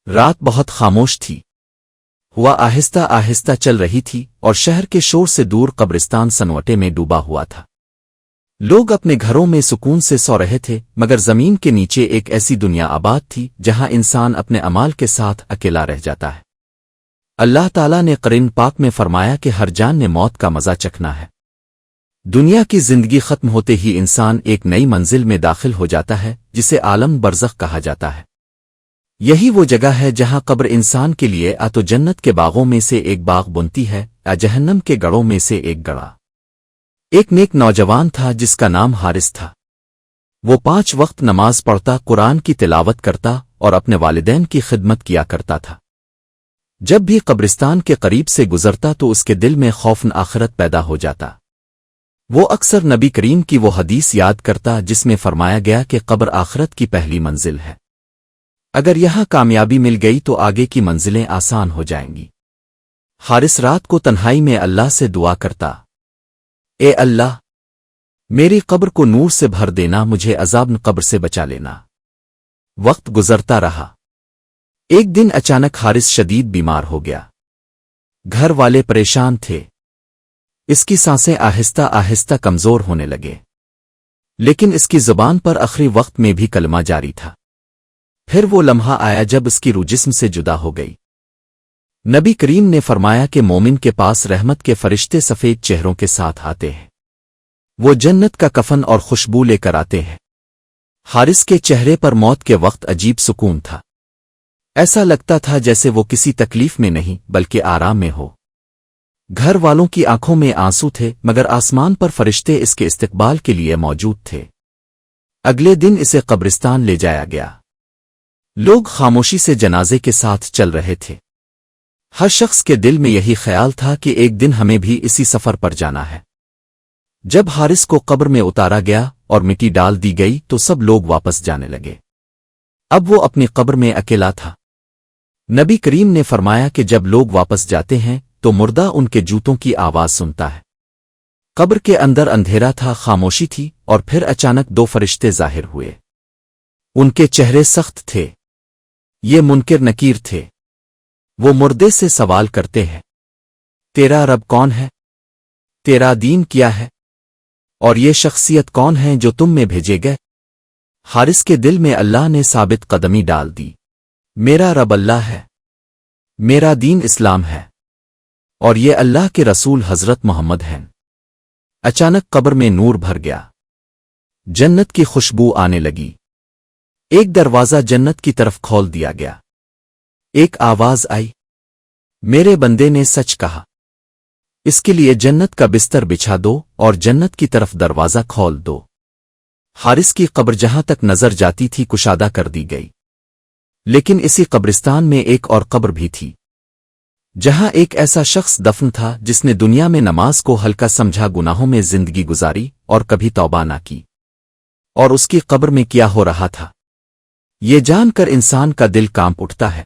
رات بہت خاموش تھی۔ ہوا آہستہ آہستہ چل رہی تھی اور شہر کے شور سے دور قبرستان سنوٹے میں ڈوبا ہوا تھا۔ لوگ اپنے گھروں میں سکون سے سو رہے تھے، مگر زمین کے نیچے ایک ایسی دنیا آباد تھی جہاں انسان اپنے اعمال کے ساتھ اکیلا رہ جاتا ہے۔ اللہ تعالیٰ نے قرآن پاک میں فرمایا کہ ہر جان نے موت کا مزہ چکھنا ہے۔ دنیا کی زندگی ختم ہوتے ہی انسان ایک نئی منزل میں داخل ہو جاتا ہے جسے عالم برزخ کہا جاتا ہے۔ یہی وہ جگہ ہے جہاں قبر انسان کے لیے تو جنت کے باغوں میں سے ایک باغ بنتی ہے یا جہنم کے گڑھوں میں سے ایک گڑھا۔ ایک نیک نوجوان تھا جس کا نام حارث تھا۔ وہ 5 وقت نماز پڑھتا، قرآن کی تلاوت کرتا اور اپنے والدین کی خدمت کیا کرتا تھا۔ جب بھی قبرستان کے قریب سے گزرتا تو اس کے دل میں خوف آخرت پیدا ہو جاتا۔ وہ اکثر نبی کریم کی وہ حدیث یاد کرتا جس میں فرمایا گیا کہ قبر آخرت کی پہلی منزل ہے۔ اگر یہاں کامیابی مل گئی تو آگے کی منزلیں آسان ہو جائیں گی۔ حارث رات کو تنہائی میں اللہ سے دعا کرتا، اے اللہ، میری قبر کو نور سے بھر دینا، مجھے عذاب قبر سے بچا لینا۔ وقت گزرتا رہا۔ ایک دن اچانک حارث شدید بیمار ہو گیا۔ گھر والے پریشان تھے۔ اس کی سانسیں آہستہ آہستہ کمزور ہونے لگے، لیکن اس کی زبان پر آخری وقت میں بھی کلمہ جاری تھا۔ پھر وہ لمحہ آیا جب اس کی روح جسم سے جدا ہو گئی۔ نبی کریم نے فرمایا کہ مومن کے پاس رحمت کے فرشتے سفید چہروں کے ساتھ آتے ہیں، وہ جنت کا کفن اور خوشبو لے کر آتے ہیں۔ حارث کے چہرے پر موت کے وقت عجیب سکون تھا۔ ایسا لگتا تھا جیسے وہ کسی تکلیف میں نہیں بلکہ آرام میں ہو۔ گھر والوں کی آنکھوں میں آنسو تھے، مگر آسمان پر فرشتے اس کے استقبال کے لیے موجود تھے۔ اگلے دن اسے قبرستان لے جایا گیا۔ لوگ خاموشی سے جنازے کے ساتھ چل رہے تھے۔ ہر شخص کے دل میں یہی خیال تھا کہ ایک دن ہمیں بھی اسی سفر پر جانا ہے۔ جب حارث کو قبر میں اتارا گیا اور مٹی ڈال دی گئی تو سب لوگ واپس جانے لگے۔ اب وہ اپنی قبر میں اکیلا تھا۔ نبی کریم نے فرمایا کہ جب لوگ واپس جاتے ہیں تو مردہ ان کے جوتوں کی آواز سنتا ہے۔ قبر کے اندر اندھیرا تھا، خاموشی تھی، اور پھر اچانک 2 فرشتے ظاہر ہوئے۔ ان کے چہرے سخت تھے۔ یہ منکر نکیر تھے۔ وہ مردے سے سوال کرتے ہیں، تیرا رب کون ہے؟ تیرا دین کیا ہے؟ اور یہ شخصیت کون ہے جو تم میں بھیجے گئے؟ حارث کے دل میں اللہ نے ثابت قدمی ڈال دی، میرا رب اللہ ہے، میرا دین اسلام ہے، اور یہ اللہ کے رسول حضرت محمد ہیں۔ اچانک قبر میں نور بھر گیا، جنت کی خوشبو آنے لگی۔ ایک دروازہ جنت کی طرف کھول دیا گیا۔ ایک آواز آئی، میرے بندے نے سچ کہا، اس کے لیے جنت کا بستر بچھا دو اور جنت کی طرف دروازہ کھول دو۔ حارث کی قبر جہاں تک نظر جاتی تھی کشادہ کر دی گئی، لیکن اسی قبرستان میں ایک اور قبر بھی تھی، جہاں ایک ایسا شخص دفن تھا جس نے دنیا میں نماز کو ہلکا سمجھا، گناہوں میں زندگی گزاری اور کبھی توبہ نہ کی۔ اور اس کی قبر میں کیا ہو رہا تھا، یہ جان کر انسان کا دل کانپ اٹھتا ہے۔